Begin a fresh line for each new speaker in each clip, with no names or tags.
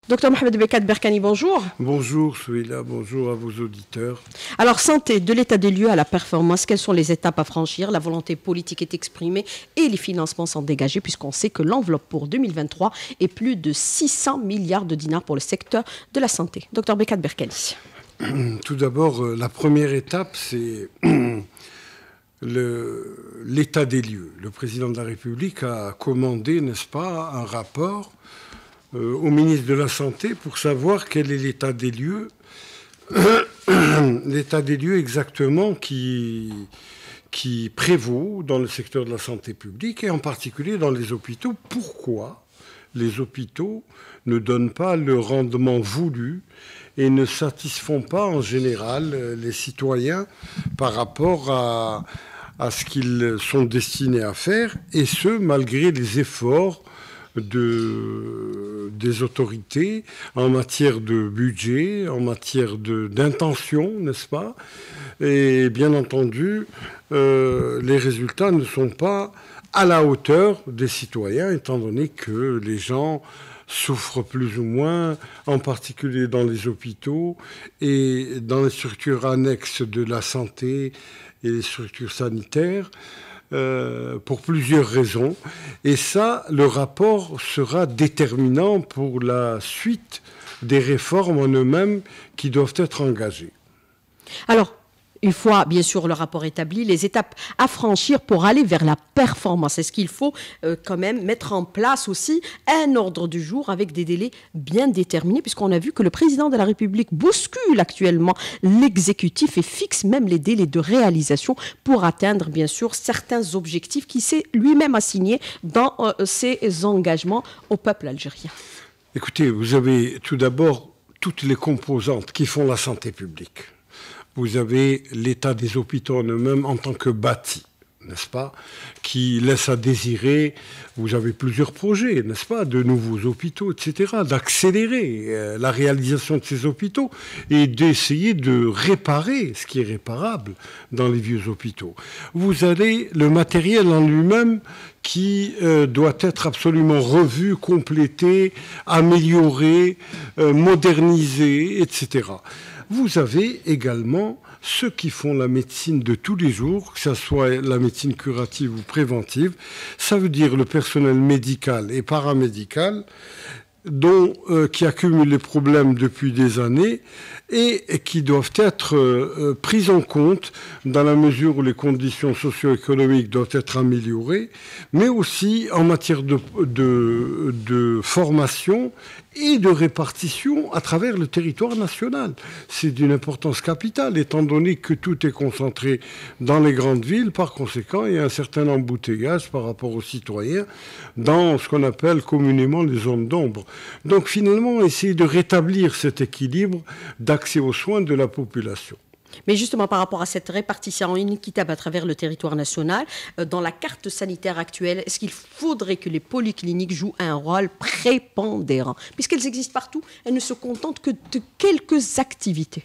Docteur Mohamed Bekat Berkani, bonjour.
Bonjour, Souila, bonjour à vos auditeurs.
Alors, santé, de l'état des lieux à la performance, quelles sont les étapes à franchir? La volonté politique est exprimée et les financements sont dégagés, puisqu'on sait que l'enveloppe pour 2023 est plus de 600 milliards de dinars pour le secteur de la santé. Docteur Bekat Berkani.
Tout d'abord, la première étape, c'est l'état des lieux. Le président de la République a commandé, n'est-ce pas, un rapport au ministre de la Santé pour savoir quel est l'état des lieux, l'état des lieux exactement qui prévaut dans le secteur de la santé publique et en particulier dans les hôpitaux. Pourquoi les hôpitaux ne donnent pas le rendement voulu et ne satisfont pas en général les citoyens par rapport à ce qu'ils sont destinés à faire, et ce, malgré les efforts des autorités en matière de budget, en matière d'intention, n'est-ce pas? Et bien entendu, les résultats ne sont pas à la hauteur des citoyens, étant donné que les gens souffrent plus ou moins, en particulier dans les hôpitaux et dans les structures annexes de la santé et les structures sanitaires, pour plusieurs raisons. Et ça, le rapport sera déterminant pour la suite des réformes en eux-mêmes qui doivent être engagées.
Alors, une fois, bien sûr, le rapport établi, les étapes à franchir pour aller vers la performance. Est-ce qu'il faut quand même mettre en place aussi un ordre du jour avec des délais bien déterminés, puisqu'on a vu que le président de la République bouscule actuellement l'exécutif et fixe même les délais de réalisation pour atteindre, bien sûr, certains objectifs qu'il s'est lui-même assigné dans ses engagements au peuple algérien?
Écoutez, vous avez tout d'abord toutes les composantes qui font la santé publique. Vous avez l'état des hôpitaux en eux-mêmes en tant que bâti, n'est-ce pas, qui laisse à désirer. Vous avez plusieurs projets, n'est-ce pas, de nouveaux hôpitaux, etc., d'accélérer la réalisation de ces hôpitaux et d'essayer de réparer ce qui est réparable dans les vieux hôpitaux. Vous avez le matériel en lui-même qui doit être absolument revu, complété, amélioré, modernisé, etc. Vous avez également ceux qui font la médecine de tous les jours, que ce soit la médecine curative ou préventive. Ça veut dire le personnel médical et paramédical qui accumulent les problèmes depuis des années et qui doivent être pris en compte dans la mesure où les conditions socio-économiques doivent être améliorées, mais aussi en matière de formation et de répartition à travers le territoire national. C'est d'une importance capitale, étant donné que tout est concentré dans les grandes villes. Par conséquent, il y a un certain embouteillage par rapport aux citoyens dans ce qu'on appelle communément les zones d'ombre. Donc finalement, essayer de rétablir cet équilibre d'accès aux soins de la population.
Mais justement, par rapport à cette répartition inéquitable à travers le territoire national, dans la carte sanitaire actuelle, est-ce qu'il faudrait que les polycliniques jouent un rôle prépondérant? Puisqu'elles existent partout, elles ne se contentent que de quelques activités.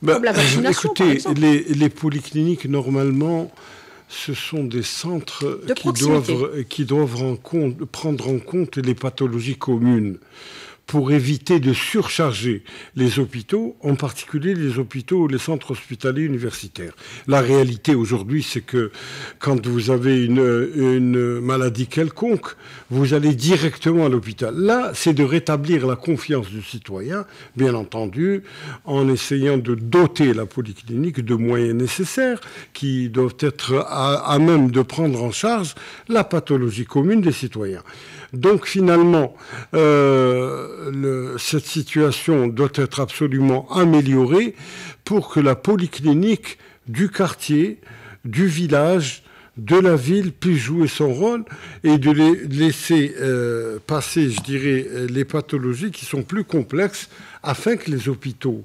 Comme la vaccination,
écoutez,
par exemple.
Les polycliniques, normalement, ce sont des centres qui doivent prendre en compte les pathologies communes pour éviter de surcharger les hôpitaux, en particulier les hôpitaux ou les centres hospitaliers universitaires. La réalité aujourd'hui, c'est que quand vous avez une maladie quelconque, vous allez directement à l'hôpital. Là, c'est de rétablir la confiance du citoyen, bien entendu, en essayant de doter la polyclinique de moyens nécessaires qui doivent être à même de prendre en charge la pathologie commune des citoyens. Donc finalement, cette situation doit être absolument améliorée pour que la polyclinique du quartier, du village, de la ville puisse jouer son rôle et de laisser passer, je dirais, les pathologies qui sont plus complexes afin que les hôpitaux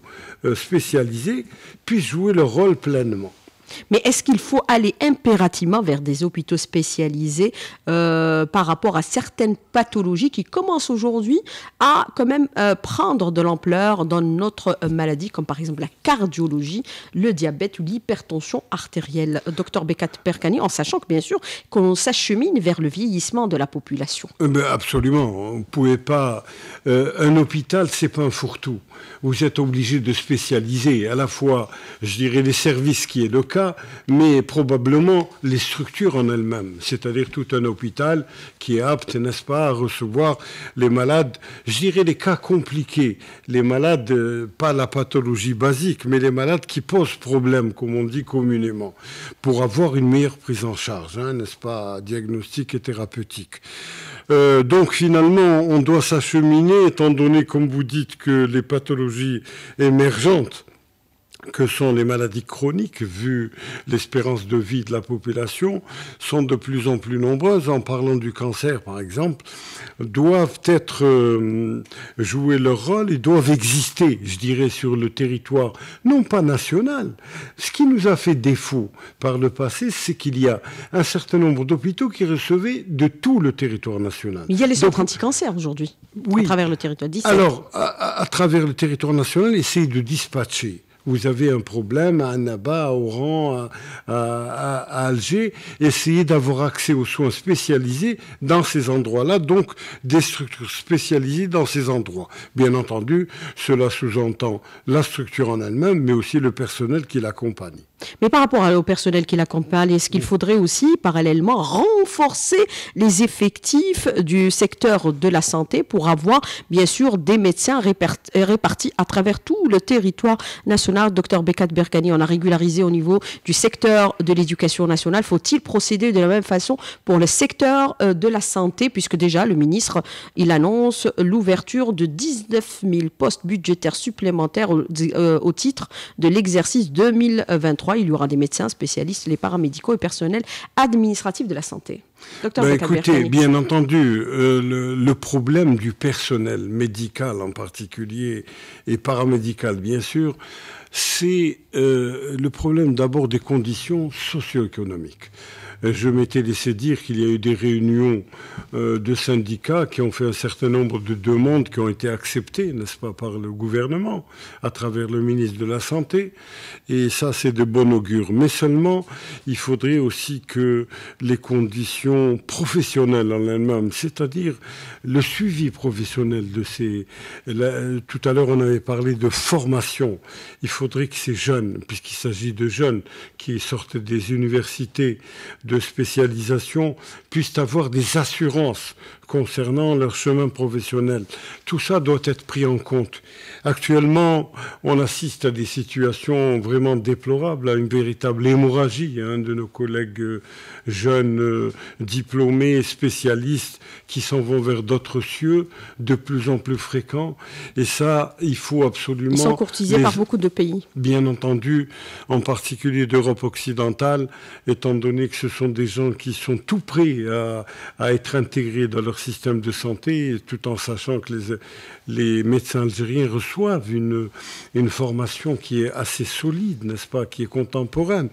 spécialisés puissent jouer leur rôle pleinement.
Mais est-ce qu'il faut aller impérativement vers des hôpitaux spécialisés par rapport à certaines pathologies qui commencent aujourd'hui à quand même prendre de l'ampleur dans notre maladie, comme par exemple la cardiologie, le diabète ou l'hypertension artérielle? Docteur Bekat Berkani, en sachant que bien sûr qu'on s'achemine vers le vieillissement de la population.
Absolument. On ne pouvait pas... un hôpital, c'est pas un fourre-tout. Vous êtes obligé de spécialiser à la fois, je dirais, les services qui est le cas, mais probablement les structures en elles-mêmes. C'est-à-dire tout un hôpital qui est apte, n'est-ce pas, à recevoir les malades, je dirais les cas compliqués, les malades, pas la pathologie basique, mais les malades qui posent problème, comme on dit communément, pour avoir une meilleure prise en charge, n'est-ce pas, diagnostique et thérapeutique. Donc finalement, on doit s'acheminer, étant donné, comme vous dites, que les pathologies émergentes, que sont les maladies chroniques, vu l'espérance de vie de la population, sont de plus en plus nombreuses. En parlant du cancer, par exemple, doivent être jouer leur rôle et doivent exister, je dirais, sur le territoire, non pas national. Ce qui nous a fait défaut par le passé, c'est qu'il y a un certain nombre d'hôpitaux qui recevaient de tout le territoire national.
Il y a les centres anti-cancer aujourd'hui, oui, à travers le territoire. 17.
Alors, à travers le territoire national, essayez de dispatcher. Vous avez un problème à Annaba, à Oran, à Alger, essayez d'avoir accès aux soins spécialisés dans ces endroits-là, donc des structures spécialisées dans ces endroits. Bien entendu, cela sous-entend la structure en elle-même, mais aussi le personnel qui l'accompagne.
Mais par rapport au personnel qui l'accompagne, est-ce qu'il faudrait aussi, parallèlement, renforcer les effectifs du secteur de la santé pour avoir, bien sûr, des médecins répartis à travers tout le territoire national? Docteur Bekat Berkani, on a régularisé au niveau du secteur de l'éducation nationale. Faut-il procéder de la même façon pour le secteur de la santé, puisque déjà le ministre, il annonce l'ouverture de 19 000 postes budgétaires supplémentaires au titre de l'exercice 2023. Il y aura des médecins spécialistes, les paramédicaux et personnels administratifs de la santé. Docteur
Écoutez, bien entendu, le problème du personnel médical en particulier et paramédical, bien sûr, c'est le problème d'abord des conditions socio-économiques. Je m'étais laissé dire qu'il y a eu des réunions de syndicats qui ont fait un certain nombre de demandes qui ont été acceptées, n'est-ce pas, par le gouvernement, à travers le ministre de la Santé. Et ça, c'est de bon augure. Mais seulement, il faudrait aussi que les conditions professionnelles en elles-mêmes, c'est-à-dire le suivi professionnel de ces... tout à l'heure, on avait parlé de formation. Il faudrait que ces jeunes, puisqu'il s'agit de jeunes qui sortent des universités de spécialisation, puissent avoir des assurances concernant leur chemin professionnel. Tout ça doit être pris en compte. Actuellement, on assiste à des situations vraiment déplorables, à une véritable hémorragie de nos collègues jeunes diplômés, spécialistes, qui s'en vont vers d'autres cieux, de plus en plus fréquents. Et ça, il faut absolument... Ils
sont courtisés par beaucoup de pays.
Bien entendu, en particulier d'Europe occidentale, étant donné que ce sont des gens qui sont tout prêts à être intégrés dans leur système de santé, tout en sachant que les médecins algériens reçoivent une formation qui est assez solide, n'est-ce pas, qui est contemporaine.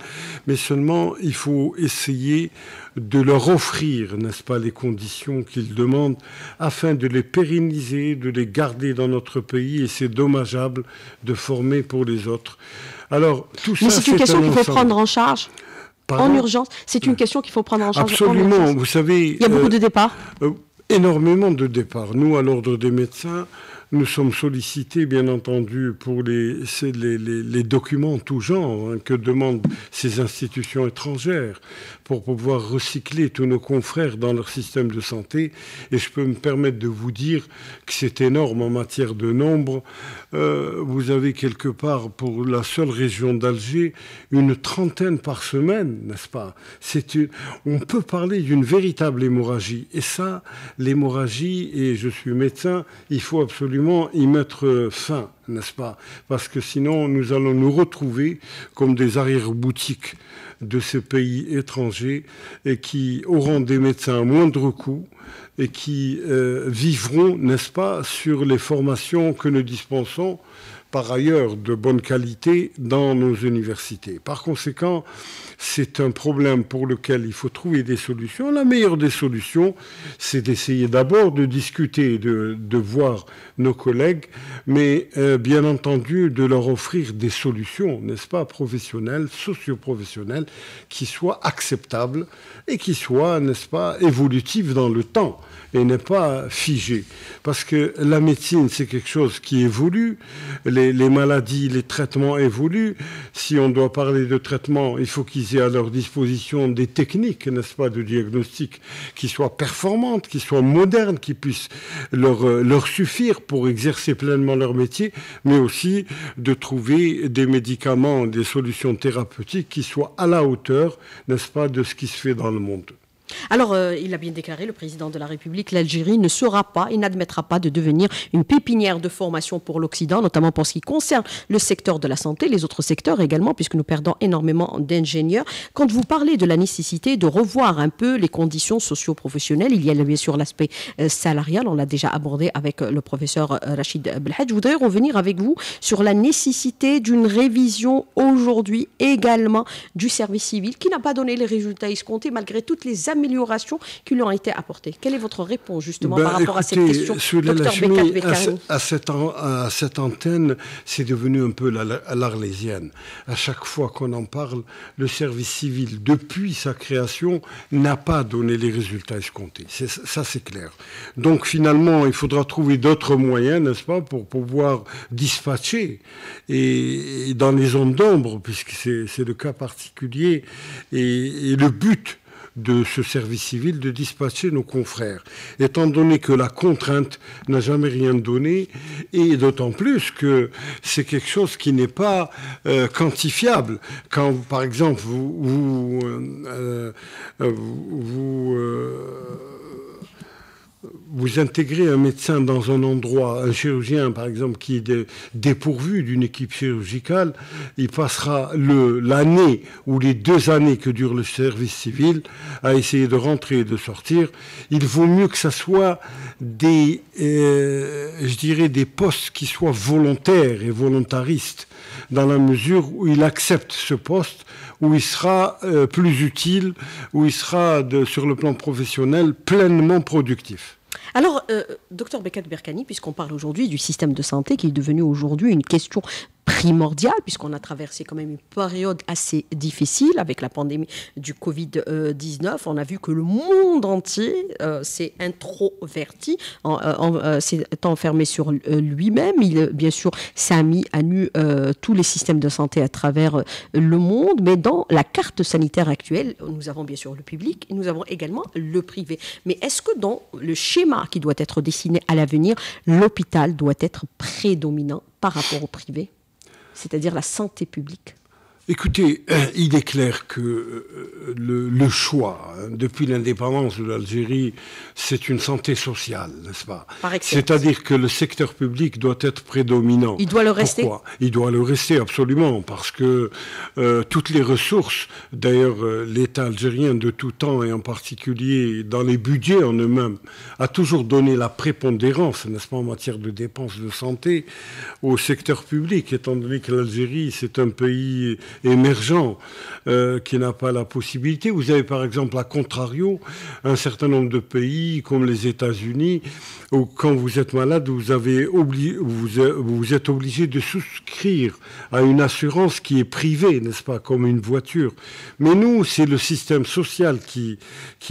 Mais seulement, il faut essayer de leur offrir, n'est-ce pas, les conditions qu'ils demandent afin de les pérenniser, de les garder dans notre pays. Et c'est dommageable de former pour les autres. Alors, tout ça,
c'est une question qu'il faut prendre en charge. En urgence, c'est une question qu'il faut prendre en charge.
Absolument,
en urgence.
Vous savez...
Il y a beaucoup de départs.
Énormément de départs. Nous, à l'Ordre des médecins, nous sommes sollicités, bien entendu, pour les documents en tout genre que demandent ces institutions étrangères pour pouvoir recycler tous nos confrères dans leur système de santé. Et je peux me permettre de vous dire que c'est énorme en matière de nombre. Vous avez quelque part, pour la seule région d'Alger, une trentaine par semaine, n'est-ce pas? On peut parler d'une véritable hémorragie. Et ça, l'hémorragie, et je suis médecin, il faut absolument y mettre fin. n'est-ce pas? Parce que sinon, nous allons nous retrouver comme des arrière-boutiques de ces pays étrangers et qui auront des médecins à moindre coût et qui vivront, n'est-ce pas, sur les formations que nous dispensons par ailleurs de bonne qualité dans nos universités. Par conséquent, c'est un problème pour lequel il faut trouver des solutions. La meilleure des solutions, c'est d'essayer d'abord de discuter, de voir nos collègues, mais bien entendu de leur offrir des solutions, n'est-ce pas, professionnelles, socio-professionnelles, qui soient acceptables et qui soient, n'est-ce pas, évolutives dans le temps et n'est pas figées. Parce que la médecine, c'est quelque chose qui évolue, les maladies, les traitements évoluent. Si on doit parler de traitement, il faut qu'ils aient à leur disposition des techniques, n'est-ce pas, de diagnostic qui soient performantes, qui soient modernes, qui puissent leur suffire pour exercer pleinement leur métier, mais aussi de trouver des médicaments, des solutions thérapeutiques qui soient à la hauteur, n'est-ce pas, de ce qui se fait dans le monde.
Alors, il a bien déclaré, le président de la République, l'Algérie ne sera pas et n'admettra pas de devenir une pépinière de formation pour l'Occident, notamment pour ce qui concerne le secteur de la santé, les autres secteurs également, puisque nous perdons énormément d'ingénieurs. Quand vous parlez de la nécessité de revoir un peu les conditions socio-professionnelles, il y a bien sûr l'aspect salarial, on l'a déjà abordé avec le professeur Rachid Belhadj. Je voudrais revenir avec vous sur la nécessité d'une révision aujourd'hui également du service civil, qui n'a pas donné les résultats escomptés malgré toutes les améliorations qui lui ont été apportées. Quelle est votre réponse justement par rapport à cette question, Dr Bekat-Bekani?
À cette antenne, c'est devenu un peu l'arlésienne. À chaque fois qu'on en parle, le service civil, depuis sa création, n'a pas donné les résultats escomptés. Ça, c'est clair. Donc finalement, il faudra trouver d'autres moyens, n'est-ce pas, pour pouvoir dispatcher et dans les zones d'ombre, puisque c'est le cas particulier, et le but de ce service civil de dispatcher nos confrères, étant donné que la contrainte n'a jamais rien donné, et d'autant plus que c'est quelque chose qui n'est pas quantifiable. Quand, par exemple, vous intégrez un médecin dans un endroit, un chirurgien par exemple, qui est dépourvu d'une équipe chirurgicale, il passera l'année ou les 2 années que dure le service civil à essayer de rentrer et de sortir. Il vaut mieux que ça soit des postes qui soient volontaires et volontaristes, dans la mesure où il accepte ce poste, où il sera plus utile, où il sera, sur le plan professionnel, pleinement productif.
Alors, Dr Bekat-Berkani, puisqu'on parle aujourd'hui du système de santé qui est devenu aujourd'hui une question primordiale, puisqu'on a traversé quand même une période assez difficile avec la pandémie du Covid-19. On a vu que le monde entier s'est introverti, s'est enfermé sur lui-même. Il, bien sûr, s'est mis à nu tous les systèmes de santé à travers le monde. Mais dans la carte sanitaire actuelle, nous avons bien sûr le public et nous avons également le privé. Mais est-ce que dans le schéma qui doit être dessiné à l'avenir, l'hôpital doit être prédominant par rapport au privé, c'est-à-dire la santé publique?
Écoutez, il est clair que le choix, depuis l'indépendance de l'Algérie, c'est une santé sociale, n'est-ce pas? C'est-à-dire que le secteur public doit être prédominant.
Il doit le rester?
Pourquoi? Il doit le rester, absolument, parce que toutes les ressources, d'ailleurs l'État algérien de tout temps, et en particulier dans les budgets en eux-mêmes, a toujours donné la prépondérance, n'est-ce pas, en matière de dépenses de santé, au secteur public, étant donné que l'Algérie, c'est un pays émergent qui n'a pas la possibilité. Vous avez par exemple, à contrario, un certain nombre de pays comme les États-Unis où quand vous êtes malade, vous êtes obligé de souscrire à une assurance qui est privée, n'est-ce pas, comme une voiture. Mais nous, c'est le système social qui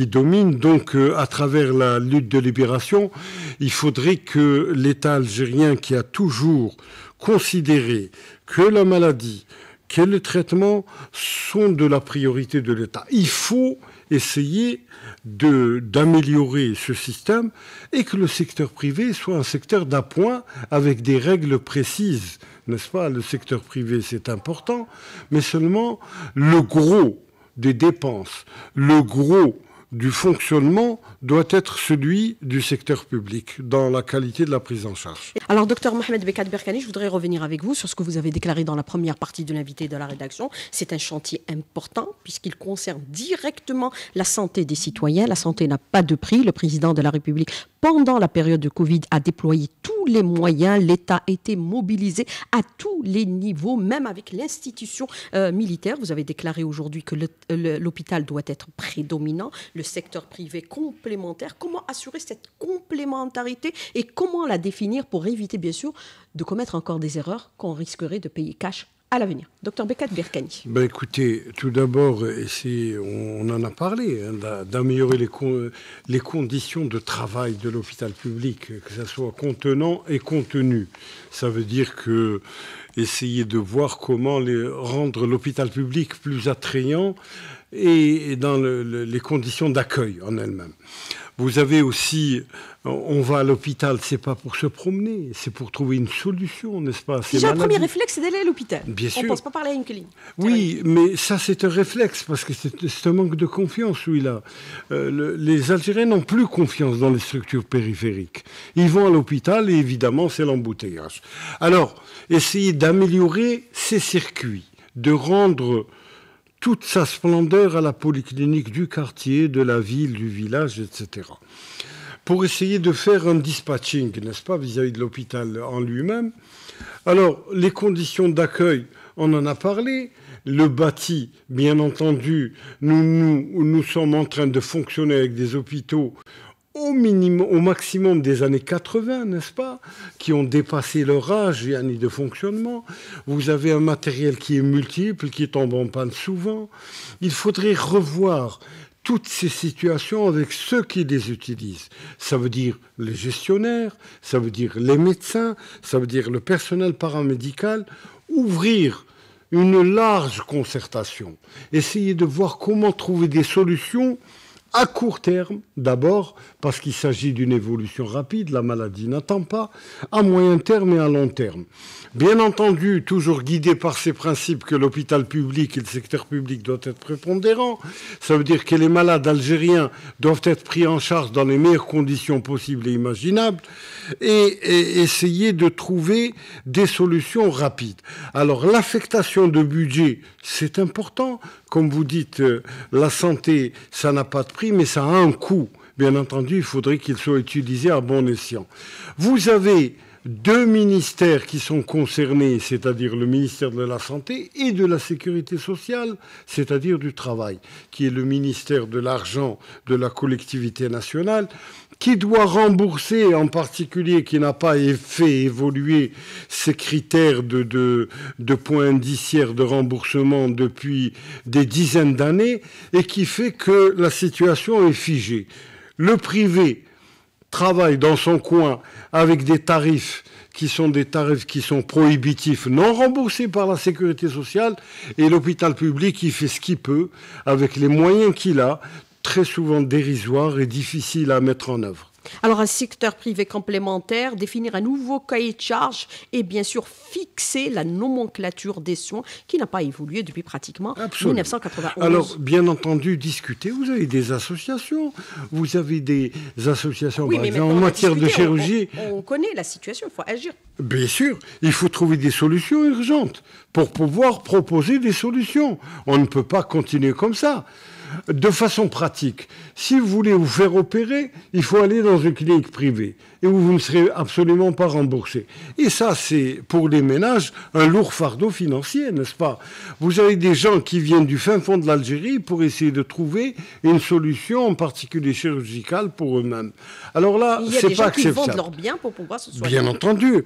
domine. Donc, à travers la lutte de libération, il faudrait que l'État algérien, qui a toujours considéré que la maladie, que le traitement sont de la priorité de l'État. Il faut essayer d'améliorer ce système et que le secteur privé soit un secteur d'appoint avec des règles précises, n'est-ce pas? Le secteur privé, c'est important, mais seulement le gros des dépenses, le gros du fonctionnement doit être celui du secteur public dans la qualité de la prise en charge.
Alors, docteur Mohamed Bekat Berkani, je voudrais revenir avec vous sur ce que vous avez déclaré dans la première partie de l'invité de la rédaction. C'est un chantier important puisqu'il concerne directement la santé des citoyens. La santé n'a pas de prix. Le président de la République, pendant la période de Covid, a déployé tous les moyens. L'État a été mobilisé à tous les niveaux, même avec l'institution militaire. Vous avez déclaré aujourd'hui que l'hôpital doit être prédominant, le secteur privé complémentaire. Comment assurer cette complémentarité et comment la définir pour éviter, bien sûr, de commettre encore des erreurs qu'on risquerait de payer cash à l'avenir? Docteur Bekat Berkani.
Écoutez, tout d'abord, on en a parlé, d'améliorer les conditions de travail de l'hôpital public, que ce soit contenant et contenu. Ça veut dire que essayer de voir comment rendre l'hôpital public plus attrayant et dans les conditions d'accueil en elles-mêmes. Vous avez aussi, on va à l'hôpital, c'est pas pour se promener, c'est pour trouver une solution, n'est-ce pas?
Déjà, le premier réflexe, c'est d'aller à l'hôpital.
Bien sûr.
On ne pense pas parler à une clinique.
Oui, mais ça, c'est un réflexe, parce que c'est un manque de confiance, oui-là. Les Algériens n'ont plus confiance dans les structures périphériques. Ils vont à l'hôpital et évidemment, c'est l'embouteillage. Alors, essayez d'améliorer ces circuits, de rendre toute sa splendeur à la polyclinique du quartier, de la ville, du village, etc. Pour essayer de faire un dispatching, n'est-ce pas, vis-à-vis de l'hôpital en lui-même. Alors, les conditions d'accueil, on en a parlé. Le bâti, bien entendu, nous sommes en train de fonctionner avec des hôpitaux au maximum des années 80, n'est-ce pas, qui ont dépassé leur âge et année de fonctionnement. Vous avez un matériel qui est multiple, qui tombe en panne souvent. Il faudrait revoir toutes ces situations avec ceux qui les utilisent. Ça veut dire les gestionnaires, ça veut dire les médecins, ça veut dire le personnel paramédical. Ouvrir une large concertation. Essayer de voir comment trouver des solutions à court terme, d'abord, parce qu'il s'agit d'une évolution rapide, la maladie n'attend pas, à moyen terme et à long terme. Bien entendu, toujours guidé par ces principes que l'hôpital public et le secteur public doivent être prépondérants. Ça veut dire que les malades algériens doivent être pris en charge dans les meilleures conditions possibles et imaginables et essayer de trouver des solutions rapides. Alors, l'affectation de budget, c'est important. Comme vous dites, la santé, ça n'a pas de prix, mais ça a un coût. Bien entendu, il faudrait qu'il soit utilisé à bon escient. Vous avez 2 ministères qui sont concernés, c'est-à-dire le ministère de la Santé et de la Sécurité sociale, c'est-à-dire du Travail, qui est le ministère de l'Argent de la collectivité nationale, qui doit rembourser en particulier, qui n'a pas fait évoluer ses critères de points indiciaires de remboursement depuis des dizaines d'années, et qui fait que la situation est figée. Le privé travaille dans son coin avec des tarifs qui sont prohibitifs, non remboursés par la sécurité sociale, et l'hôpital public, il fait ce qu'il peut, avec les moyens qu'il a, très souvent dérisoires et difficiles à mettre en œuvre.
Alors, un secteur privé complémentaire, définir un nouveau cahier de charges et bien sûr fixer la nomenclature des soins qui n'a pas évolué depuis pratiquement 1991.
Alors, bien entendu, discuter. Vous avez des associations,
oui,
par exemple, en matière de chirurgie.
On connaît la situation, il faut agir.
Bien sûr, il faut trouver des solutions urgentes pour pouvoir proposer des solutions. On ne peut pas continuer comme ça. De façon pratique, si vous voulez vous faire opérer, il faut aller dans une clinique privée et où vous ne serez absolument pas remboursé. Et ça, c'est pour les ménages un lourd fardeau financier, n'est-ce pas? Vous avez des gens qui viennent du fin fond de l'Algérie pour essayer de trouver une solution, en particulier chirurgicale, pour eux-mêmes. Alors là, c'est pas acceptable.
Il y a des gens qui vendent leurs biens pour pouvoir se soigner.
Bien entendu.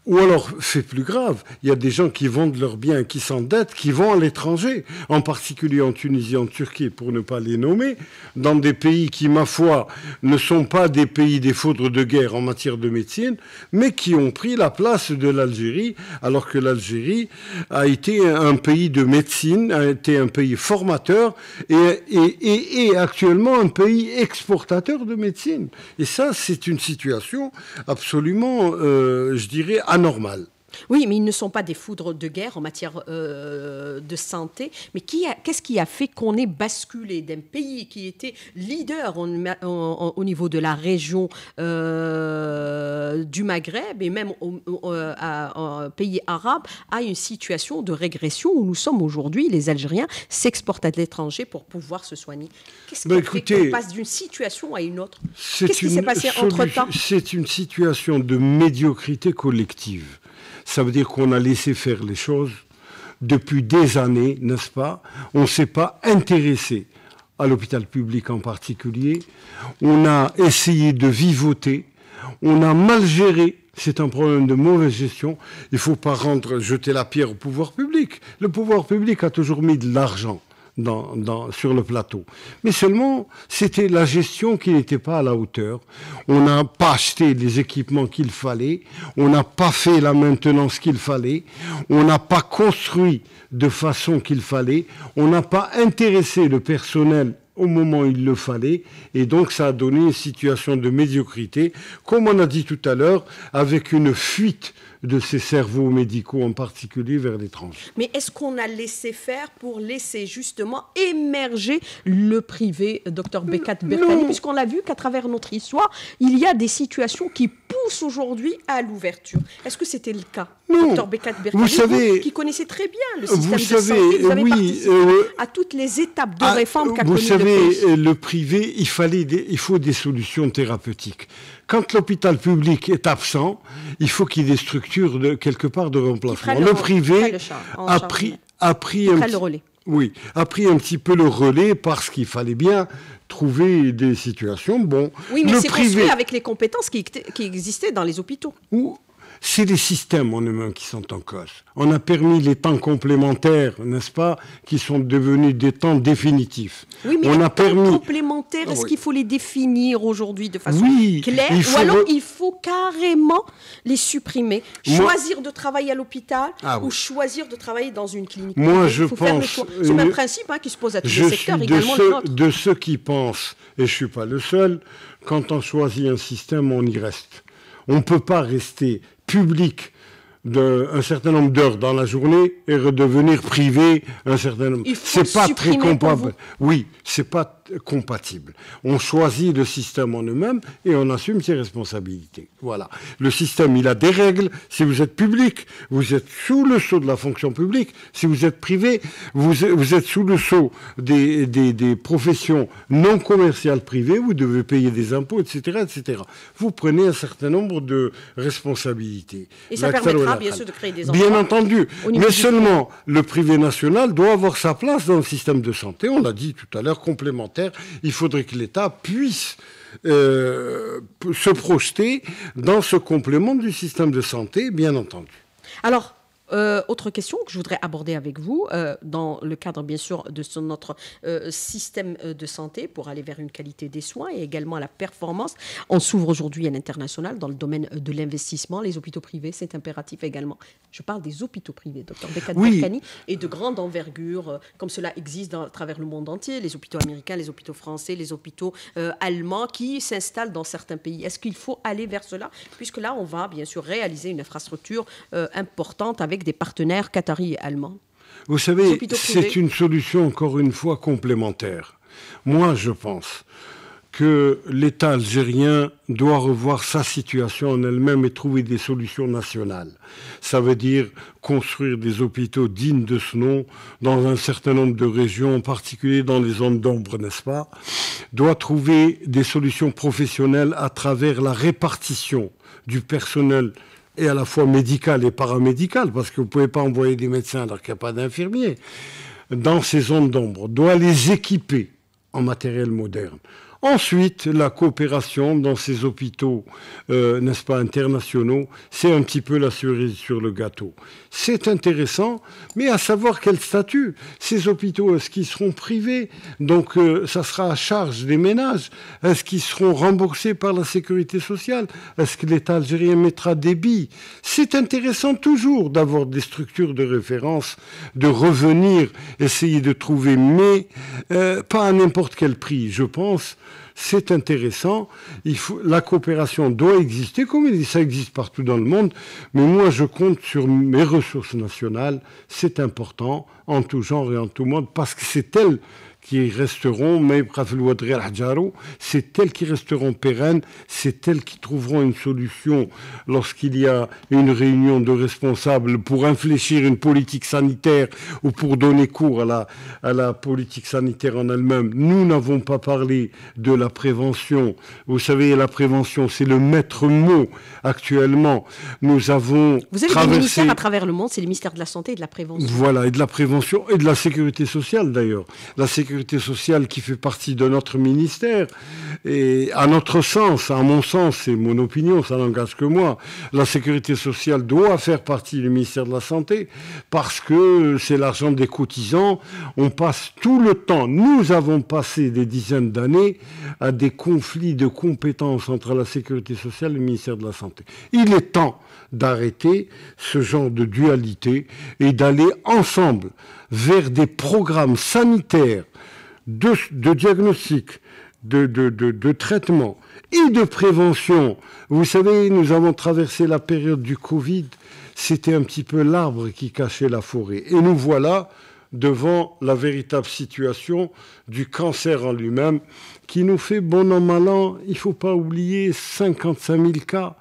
Ou alors, fait plus grave, il y a des gens qui vendent leurs biens, qui s'endettent, qui vont à l'étranger, en particulier en Tunisie, en Turquie, pour ne pas les nommer, dans des pays qui, ma foi, ne sont pas des pays des foudres de guerre en matière de médecine, mais qui ont pris la place de l'Algérie, alors que l'Algérie a été un pays de médecine, a été un pays formateur et actuellement un pays exportateur de médecine. Et ça, c'est une situation absolument, je dirais, anormale.
Oui, mais ils ne sont pas des foudres de guerre en matière de santé. Mais qu'est-ce qui a fait qu'on ait basculé d'un pays qui était leader au niveau de la région du Maghreb et même en pays arabes à une situation de régression où nous sommes aujourd'hui, les Algériens s'exportent à l'étranger pour pouvoir se soigner. Qu'est-ce qui fait qu'on passe d'une situation à une autre? Qu'est-ce qui s'est passé entre-temps?
C'est une situation de médiocrité collective. Ça veut dire qu'on a laissé faire les choses depuis des années, n'est-ce pas? On ne s'est pas intéressé à l'hôpital public en particulier. On a essayé de vivoter. On a mal géré. C'est un problème de mauvaise gestion. Il ne faut pas jeter la pierre au pouvoir public. Le pouvoir public a toujours mis de l'argent sur le plateau. Mais seulement, c'était la gestion qui n'était pas à la hauteur. On n'a pas acheté les équipements qu'il fallait, on n'a pas fait la maintenance qu'il fallait, on n'a pas construit de façon qu'il fallait, on n'a pas intéressé le personnel au moment où il le fallait, et donc ça a donné une situation de médiocrité, comme on a dit tout à l'heure, avec une fuite de ces cerveaux médicaux en particulier vers l'étranger.
Mais est-ce qu'on a laissé faire pour laisser justement émerger le privé, Dr Bekat Berkani, puisqu'on a vu qu'à travers notre histoire, il y a des situations qui poussent aujourd'hui à l'ouverture. Est-ce que c'était le cas, Dr Bekat Berkani, vous qui connaissez très bien le système de santé, vous avez participé à toutes les étapes de réforme qu'a connu le pays.
Vous savez, le privé, il faut des solutions thérapeutiques. Quand l'hôpital public est absent, il faut qu'il y ait des structures quelque part de remplacement. Le privé a pris un petit peu le relais parce qu'il fallait bien trouver des situations. Bon,
oui, mais c'est construit avec les compétences qui existaient dans les hôpitaux.
C'est les systèmes en eux-mêmes qui sont en cause. On a permis les temps complémentaires, n'est-ce pas, qui sont devenus des temps définitifs.
Oui, mais les temps complémentaires, est-ce qu'il faut les définir aujourd'hui de façon claire ou alors il faut carrément les supprimer, choisir de travailler à l'hôpital ou choisir de travailler dans une clinique?
Moi, je pense...
C'est le même principe qui se pose à tous les secteurs, également le nôtre.
De ceux qui pensent, et je ne suis pas le seul, quand on choisit un système, on y reste. On ne peut pas rester public d'un certain nombre d'heures dans la journée et redevenir privé un certain nombre. C'est pas très compatible. Oui, c'est pas compatible. On choisit le système en eux-mêmes et on assume ses responsabilités. Voilà. Le système, il a des règles. Si vous êtes public, vous êtes sous le sceau de la fonction publique. Si vous êtes privé, vous êtes sous le sceau des professions non commerciales privées. Vous devez payer des impôts, etc., etc. Vous prenez un certain nombre de responsabilités.
Et ça permettra bien sûr de créer des emplois.
Bien entendu. Mais seulement, le privé national doit avoir sa place dans le système de santé. On l'a dit tout à l'heure, complémentaire. Il faudrait que l'État puisse se projeter dans ce complément du système de santé, bien entendu.
Alors, autre question que je voudrais aborder avec vous, dans le cadre bien sûr de notre système de santé pour aller vers une qualité des soins et également à la performance. On s'ouvre aujourd'hui à l'international dans le domaine de l'investissement. Les hôpitaux privés, c'est impératif également. Je parle des hôpitaux privés, Dr Bekat Berkani, et de grande envergure, comme cela existe à travers le monde entier, les hôpitaux américains, les hôpitaux français, les hôpitaux allemands qui s'installent dans certains pays. Est-ce qu'il faut aller vers cela? Puisque là, on va bien sûr réaliser une infrastructure importante avec des partenaires qataris et allemands.
Vous savez, c'est une solution, encore une fois, complémentaire. Moi, je pense que l'État algérien doit revoir sa situation en elle-même et trouver des solutions nationales. Ça veut dire construire des hôpitaux dignes de ce nom dans un certain nombre de régions, en particulier dans les zones d'ombre, n'est-ce pas? Doit trouver des solutions professionnelles à travers la répartition du personnel et à la fois médical et paramédical, parce que vous ne pouvez pas envoyer des médecins alors qu'il n'y a pas d'infirmiers, dans ces zones d'ombre, doit les équiper en matériel moderne. Ensuite, la coopération dans ces hôpitaux, n'est-ce pas, internationaux, c'est un petit peu la cerise sur le gâteau. C'est intéressant, mais à savoir quel statut. Ces hôpitaux, est-ce qu'ils seront privés? Donc, ça sera à charge des ménages. Est-ce qu'ils seront remboursés par la sécurité sociale? Est-ce que l'État algérien mettra des billes? C'est intéressant toujours d'avoir des structures de référence, de revenir, essayer de trouver, mais pas à n'importe quel prix, je pense. c'est intéressant. La coopération doit exister, comme ça existe partout dans le monde. Mais moi, je compte sur mes ressources nationales. C'est important, en tout genre et en tout monde, parce que c'est elles qui resteront, c'est elles qui resteront pérennes, c'est elles qui trouveront une solution lorsqu'il y a une réunion de responsables pour infléchir une politique sanitaire ou pour donner cours à la politique sanitaire en elle-même. Nous n'avons pas parlé de la prévention. Vous savez, la prévention, c'est le maître mot actuellement. Nous avons
Vous avez des ministères à travers le monde, c'est les ministères de la Santé et de la Prévention.
Voilà, et de la prévention et de la sécurité sociale d'ailleurs. La sécurité sociale qui fait partie de notre ministère. Et à notre sens, à mon sens, c'est mon opinion, ça n'engage que moi, la sécurité sociale doit faire partie du ministère de la Santé parce que c'est l'argent des cotisants. On passe tout le temps, nous avons passé des dizaines d'années à des conflits de compétences entre la sécurité sociale et le ministère de la Santé. Il est temps d'arrêter ce genre de dualité et d'aller ensemble vers des programmes sanitaires de diagnostic, de traitement et de prévention. Vous savez, nous avons traversé la période du Covid, c'était un petit peu l'arbre qui cachait la forêt. Et nous voilà devant la véritable situation du cancer en lui-même, qui nous fait bon an, mal an, il ne faut pas oublier 55 000 cas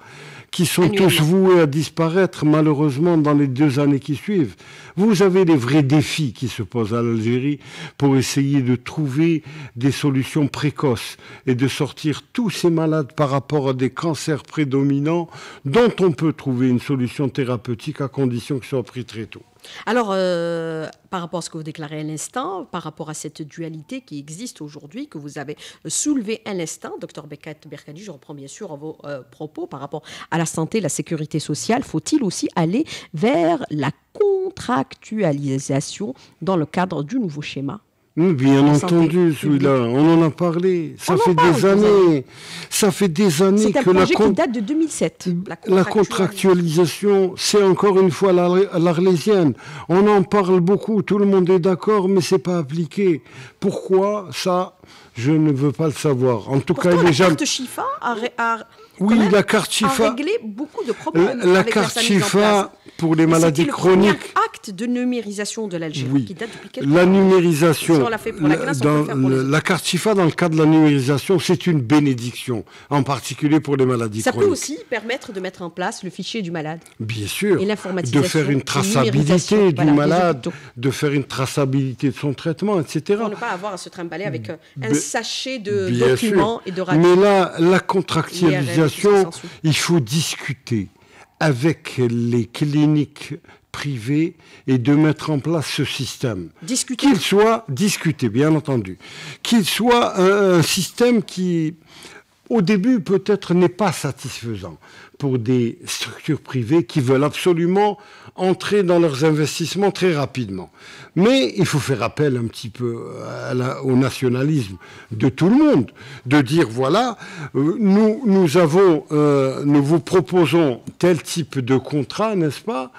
qui sont tous voués à disparaître, malheureusement, dans les 2 années qui suivent. Vous avez des vrais défis qui se posent à l'Algérie pour essayer de trouver des solutions précoces et de sortir tous ces malades par rapport à des cancers prédominants dont on peut trouver une solution thérapeutique à condition qu'ils soient pris très tôt.
Alors, par rapport à ce que vous déclarez à l'instant, par rapport à cette dualité qui existe aujourd'hui, que vous avez soulevé à l'instant, Dr Bekat Berkadi, je reprends bien sûr vos propos par rapport à la santé, la sécurité sociale, faut-il aussi aller vers la contractualisation dans le cadre du nouveau schéma ?
Bien entendu, celui-là, on en a parlé. Ça fait des années
C'est un
que
projet qui date de 2007.
La contractualisation, c'est encore une fois l'arlésienne. On en parle beaucoup, tout le monde est d'accord, mais c'est pas appliqué. Pourquoi ça? Je ne veux pas le savoir. En tout cas,
la carte Chifa
la carte Chifa
a réglé beaucoup de problèmes.
La carte Chifa pour les maladies chroniques.
C'est le premier acte de numérisation de l'Algérie qui date depuis quelques temps.
La numérisation.
Si on l'a fait pour la glace, on peut le faire pour
la carte Chifa, dans le cadre de la numérisation, c'est une bénédiction, en particulier pour les maladies chroniques.
Ça peut aussi permettre de mettre en place le fichier du malade.
Bien sûr.
Et l'informatisation.
De faire une traçabilité du malade, de faire une traçabilité de son traitement, etc.
Pour ne pas avoir à se trimballer avec un sachet de documents et de radios.
Mais là, la contractualisation, il faut discuter avec les cliniques privées et de mettre en place ce système. Qu'il soit discuté, bien entendu. Qu'il soit un système qui, au début, peut-être n'est pas satisfaisant pour des structures privées qui veulent absolument entrer dans leurs investissements très rapidement. Mais il faut faire appel un petit peu au nationalisme de tout le monde, de dire voilà, nous vous proposons tel type de contrat, n'est-ce pas?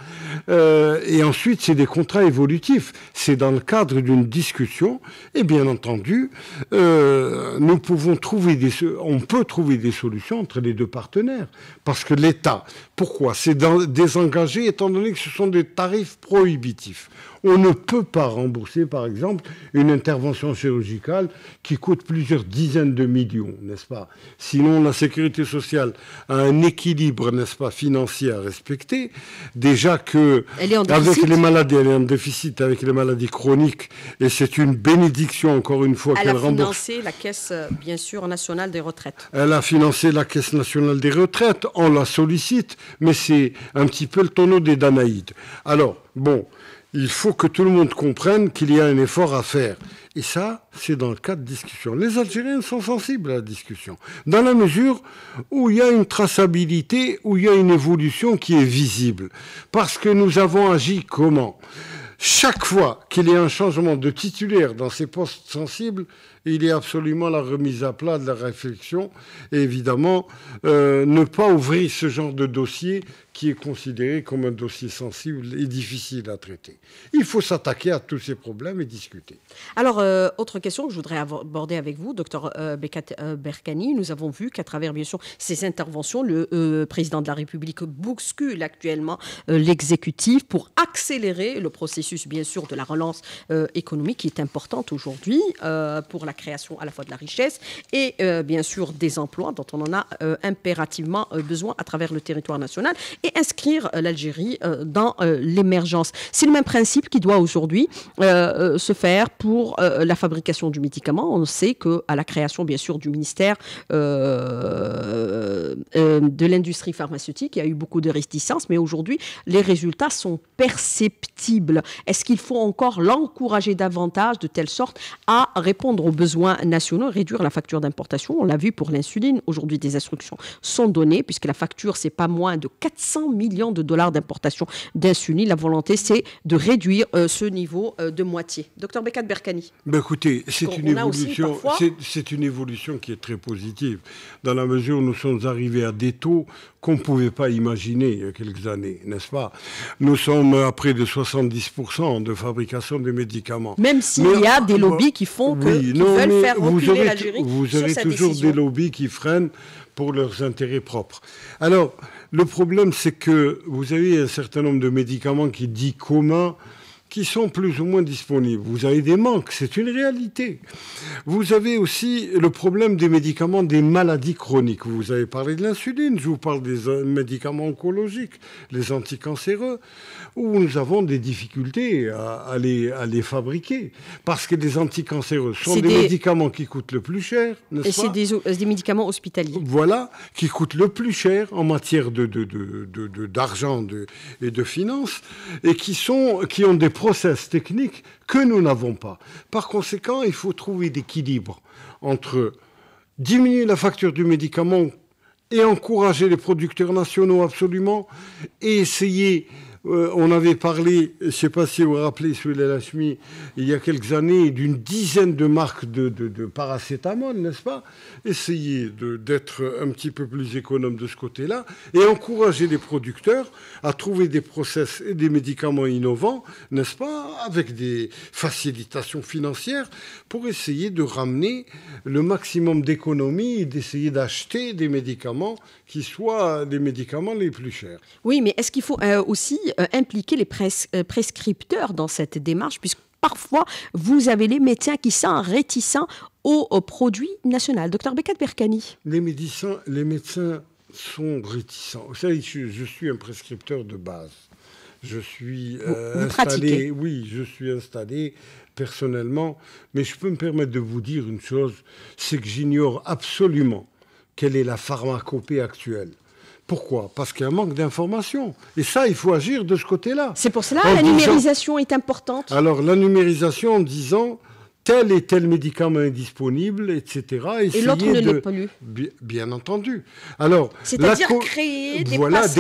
Et ensuite, c'est des contrats évolutifs. C'est dans le cadre d'une discussion. Et bien entendu, on peut trouver des solutions entre les deux partenaires. Parce que l'État, pourquoi? C'est désengagé étant donné que ce sont des tarifs prohibitifs. On ne peut pas rembourser, par exemple, une intervention chirurgicale qui coûte plusieurs dizaines de millions, n'est-ce pas? Sinon, la sécurité sociale a un équilibre, n'est-ce pas, financier à respecter. Déjà que, avec les maladies, elle est en déficit avec les maladies chroniques, et c'est une bénédiction, encore une fois, qu'elle rembourse.
Elle a financé la Caisse, bien sûr, nationale des retraites.
Elle a financé la Caisse nationale des retraites, on la sollicite, mais c'est un petit peu le tonneau des Danaïdes. Alors, bon, il faut que tout le monde comprenne qu'il y a un effort à faire. Et ça, c'est dans le cadre de discussion. Les Algériens sont sensibles à la discussion, dans la mesure où il y a une traçabilité, où il y a une évolution qui est visible. Parce que nous avons agi comment? Chaque fois qu'il y a un changement de titulaire dans ces postes sensibles, Il est absolument la remise à plat de la réflexion et évidemment ne pas ouvrir ce genre de dossier qui est considéré comme un dossier sensible et difficile à traiter. Il faut s'attaquer à tous ces problèmes et discuter.
Alors, autre question que je voudrais aborder avec vous, docteur Bekat Berkani. Nous avons vu qu'à travers, bien sûr, ces interventions, le président de la République bouscule actuellement l'exécutif pour accélérer le processus, bien sûr, de la relance économique qui est importante aujourd'hui pour la création à la fois de la richesse et, bien sûr, des emplois dont on en a impérativement besoin à travers le territoire national et inscrire l'Algérie dans l'émergence. C'est le même principe qui doit aujourd'hui se faire pour la fabrication du médicament. On sait qu'à la création, bien sûr, du ministère de l'industrie pharmaceutique, il y a eu beaucoup de réticences, mais aujourd'hui, les résultats sont perceptibles. Est-ce qu'il faut encore l'encourager davantage de telle sorte à répondre aux besoins nationaux et réduire la facture d'importation? On l'a vu pour l'insuline. Aujourd'hui, des instructions sont données puisque la facture, c'est pas moins de 400 millions de dollars d'importation d'insuline. La volonté, c'est de réduire ce niveau de moitié. Docteur Bekat Berkani.
Ben écoutez, c'est une évolution qui est très positive, dans la mesure où nous sommes arrivés à des taux qu'on ne pouvait pas imaginer il y a quelques années, n'est-ce pas? Nous sommes à près de 70% de fabrication des médicaments.
Même s'il y a des lobbies qui font qui veulent faire reculer l'Algérie.
Vous aurez toujours des lobbies qui freinent pour leurs intérêts propres. Alors, le problème, c'est que vous avez un certain nombre de médicaments qui dits communs, qui sont plus ou moins disponibles. Vous avez des manques, c'est une réalité. Vous avez aussi le problème des médicaments des maladies chroniques. Vous avez parlé de l'insuline, je vous parle des médicaments oncologiques, les anticancéreux, où nous avons des difficultés à les fabriquer. Parce que les anticancéreux sont des médicaments qui coûtent le plus cher, n'est-ce pas?
Et c'est des médicaments hospitaliers.
Voilà, qui coûtent le plus cher en matière d'argent et de finances, et qui ont des process techniques que nous n'avons pas. Par conséquent, il faut trouver l'équilibre entre diminuer la facture du médicament et encourager les producteurs nationaux absolument, et essayer... on avait parlé, je ne sais pas si vous vous rappelez, sur El Hachmi, il y a quelques années, d'une dizaine de marques de paracétamol, n'est-ce pas? Essayer d'être un petit peu plus économe de ce côté-là et encourager les producteurs à trouver des process et des médicaments innovants, n'est-ce pas, avec des facilitations financières pour essayer de ramener le maximum d'économies et d'essayer d'acheter des médicaments qui soient les médicaments les plus chers.
Oui, mais est-ce qu'il faut aussi impliquer les prescripteurs dans cette démarche, puisque parfois, vous avez les médecins qui sont réticents aux produits nationaux. Docteur Bekat Berkani.
Les médecins sont réticents. Vous savez, je suis un prescripteur de base. Je suis installé. Oui, je suis installé personnellement. Mais je peux me permettre de vous dire une chose, c'est que j'ignore absolument quelle est la pharmacopée actuelle. Pourquoi? Parce qu'il y a un manque d'information. Et ça, il faut agir de ce côté-là.
C'est pour cela que la numérisation est importante.
Alors, la numérisation en disant tel et tel médicament est disponible, etc.
Et l'autre ne l'est plus.
Bien entendu. Alors,
c'est-à-dire créer des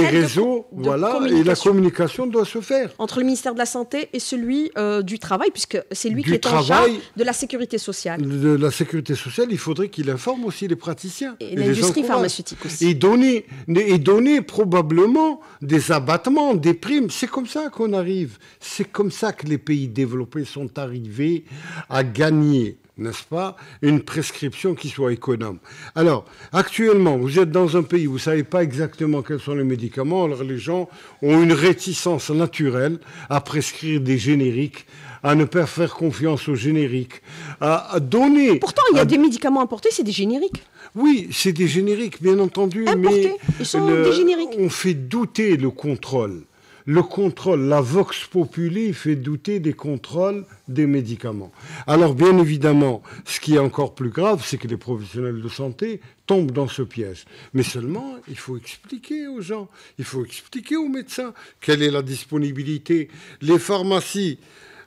réseaux, et la communication doit se faire.
Entre le ministère de la Santé et celui du Travail, puisque c'est lui qui est en charge de la sécurité sociale.
De la sécurité sociale, il faudrait qu'il informe aussi les praticiens.
Et l'industrie pharmaceutique aussi.
Et donner probablement des abattements, des primes. C'est comme ça qu'on arrive. C'est comme ça que les pays développés sont arrivés à gagner, n'est-ce pas, une prescription qui soit économe. Alors, actuellement, vous êtes dans un pays où vous ne savez pas exactement quels sont les médicaments, alors les gens ont une réticence naturelle à prescrire des génériques, à ne pas faire confiance aux génériques, à donner...
Pourtant, il y a des médicaments importés, c'est des génériques.
Oui, c'est des génériques, bien entendu,
importés, ils sont des génériques.
On fait douter le contrôle. Le contrôle, la vox populi fait douter des contrôles des médicaments. Alors, bien évidemment, ce qui est encore plus grave, c'est que les professionnels de santé tombent dans ce piège. Mais seulement, il faut expliquer aux gens, il faut expliquer aux médecins quelle est la disponibilité. Les pharmacies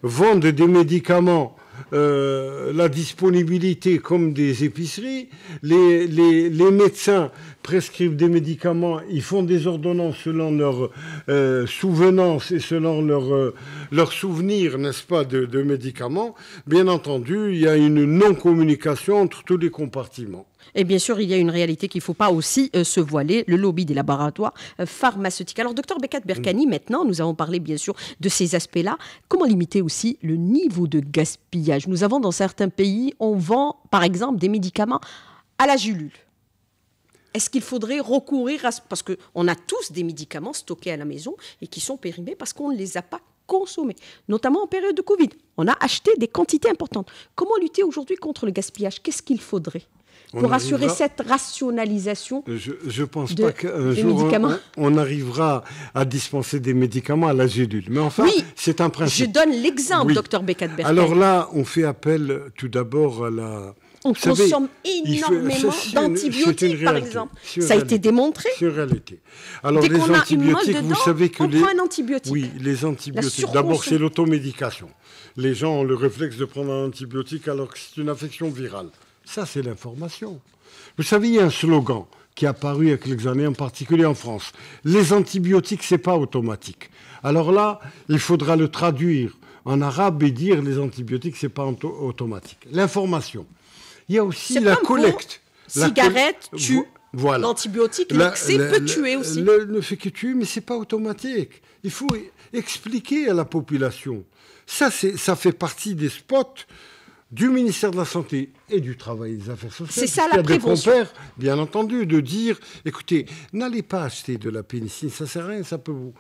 vendent des médicaments, la disponibilité comme des épiceries, les médecins prescrivent des médicaments, ils font des ordonnances selon leur souvenance et selon leur souvenir, n'est-ce pas, de médicaments. Bien entendu, il y a une non-communication entre tous les compartiments.
Et bien sûr, il y a une réalité qu'il ne faut pas aussi se voiler, le lobby des laboratoires pharmaceutiques. Alors, docteur Bekat-Berkani, maintenant, nous avons parlé bien sûr de ces aspects-là. Comment limiter aussi le niveau de gaspillage? Nous avons dans certains pays, on vend par exemple des médicaments à la gélule. Est-ce qu'il faudrait recourir à... Parce qu'on a tous des médicaments stockés à la maison et qui sont périmés parce qu'on ne les a pas consommés, notamment en période de Covid. On a acheté des quantités importantes. Comment lutter aujourd'hui contre le gaspillage? Qu'est-ce qu'il faudrait pour assurer cette rationalisation?
Je ne pense pas qu'un jour on arrivera à dispenser des médicaments à la gélule. Mais enfin, oui, c'est un principe.
Je donne l'exemple, docteur Bekat-Berkani.
Alors là, on fait appel tout d'abord à la...
On consomme énormément d'antibiotiques, par exemple. Ça a été démontré.
C'est une réalité. Alors, les antibiotiques, vous savez que
on prend un antibiotique.
Oui, les antibiotiques. D'abord, c'est l'automédication. Les gens ont le réflexe de prendre un antibiotique alors que c'est une infection virale. Ça, c'est l'information. Vous savez, il y a un slogan qui est apparu il y a quelques années, en particulier en France. Les antibiotiques, ce n'est pas automatique. Alors là, il faudra le traduire en arabe et dire les antibiotiques, ce n'est pas automatique. L'information. Il y a aussi la collecte.
Cigarette tue. Voilà. L'antibiotique, l'excès peut tuer aussi.
Ne fait que tuer, mais ce n'est pas automatique. Il faut expliquer à la population. Ça fait partie des spots du ministère de la Santé et du Travail et des Affaires sociales.
C'est ça la prévention.
Bien entendu, de dire, écoutez, n'allez pas acheter de la pénicilline, ça ne sert à rien, ça peut vous...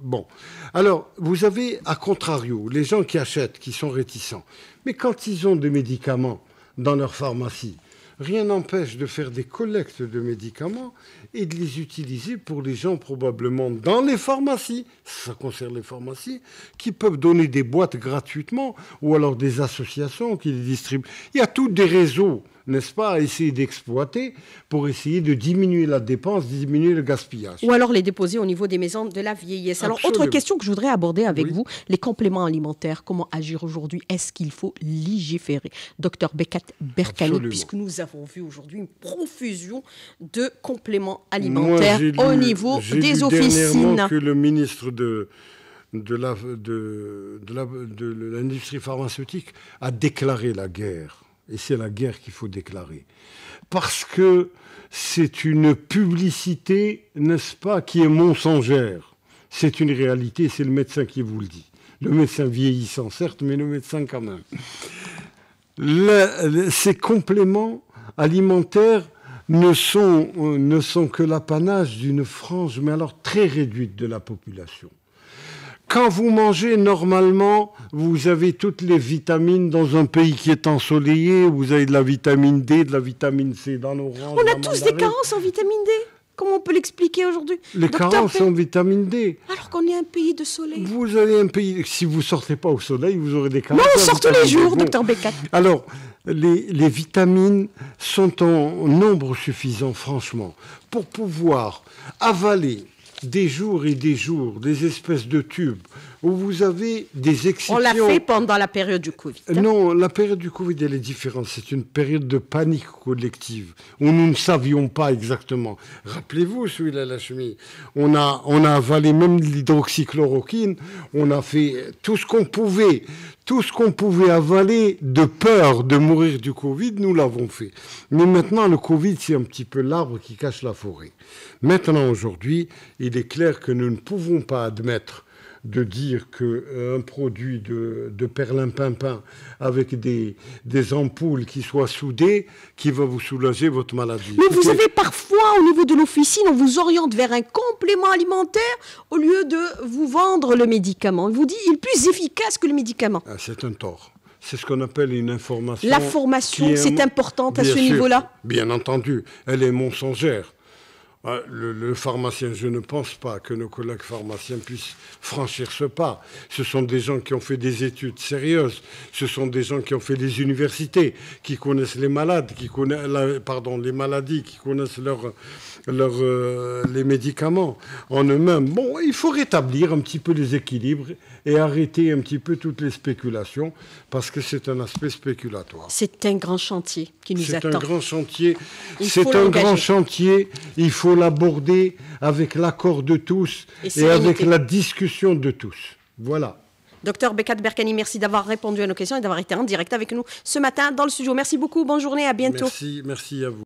Bon. Alors, vous avez, à contrario, les gens qui achètent, qui sont réticents. Mais quand ils ont des médicaments dans leur pharmacie, rien n'empêche de faire des collectes de médicaments et de les utiliser pour les gens probablement dans les pharmacies, ça concerne les pharmacies, qui peuvent donner des boîtes gratuitement ou alors des associations qui les distribuent. Il y a tous des réseaux, n'est-ce pas, à essayer d'exploiter pour essayer de diminuer la dépense, diminuer le gaspillage.
Ou alors les déposer au niveau des maisons de la vieillesse. Alors, autre question que je voudrais aborder avec vous, les compléments alimentaires, comment agir aujourd'hui? Est-ce qu'il faut légiférer? Docteur Bekat-Berkani, puisque nous avons vu aujourd'hui une profusion de compléments alimentaires au niveau des officines.
J'ai lu dernièrement que le ministre de l'industrie pharmaceutique a déclaré la guerre. Et c'est la guerre qu'il faut déclarer. Parce que c'est une publicité, n'est-ce pas, qui est mensongère. C'est une réalité, c'est le médecin qui vous le dit. Le médecin vieillissant, certes, mais le médecin quand même. Ces compléments alimentaires ne sont que l'apanage d'une frange, mais alors très réduite de la population. Quand vous mangez, normalement, vous avez toutes les vitamines dans un pays qui est ensoleillé. Vous avez de la vitamine D, de la vitamine C dans l'orange.
On a tous des carences en vitamine D. Comment on peut l'expliquer aujourd'hui?
Les carences en vitamine D.
Alors qu'on est un pays de soleil.
Vous avez un pays... Si vous ne sortez pas au soleil, vous aurez des carences.
Non, on sort tous les jours, docteur Bekat.
Alors, les vitamines sont en nombre suffisant, franchement, pour pouvoir avaler des jours et des jours, des espèces de tubes, où vous avez des exceptions.
On l'a fait pendant la période du Covid.
Non, la période du Covid, elle est différente. C'est une période de panique collective, où nous ne savions pas exactement. Rappelez-vous, celui-là, la chemise. On a avalé même l'hydroxychloroquine, on a fait tout ce qu'on pouvait. Tout ce qu'on pouvait avaler de peur de mourir du Covid, nous l'avons fait. Mais maintenant, le Covid, c'est un petit peu l'arbre qui cache la forêt. Maintenant, aujourd'hui, il est clair que nous ne pouvons pas admettre de dire qu'un produit de perlimpinpin avec des ampoules qui soient soudées, qui va vous soulager votre maladie.
Mais vous savez, parfois, au niveau de l'officine, on vous oriente vers un complément alimentaire au lieu de vous vendre le médicament. On vous dit il est plus efficace que le médicament.
Ah, c'est un tort. C'est ce qu'on appelle une information.
La formation, c'est importante à ce niveau-là.
Bien entendu, elle est mensongère. Le pharmacien, je ne pense pas que nos collègues pharmaciens puissent franchir ce pas. Ce sont des gens qui ont fait des études sérieuses, ce sont des gens qui ont fait des universités, qui connaissent les malades, les maladies, qui connaissent les médicaments en eux-mêmes. Bon, il faut rétablir un petit peu les équilibres et arrêter un petit peu toutes les spéculations, parce que c'est un aspect spéculatoire.
C'est un grand chantier qui nous attend.
C'est un grand chantier. C'est un grand chantier. Il faut l'aborder avec l'accord de tous et avec la discussion de tous. Voilà.
Docteur Bekat Berkani, merci d'avoir répondu à nos questions et d'avoir été en direct avec nous ce matin dans le studio. Merci beaucoup, bonne journée, à bientôt.
Merci à vous.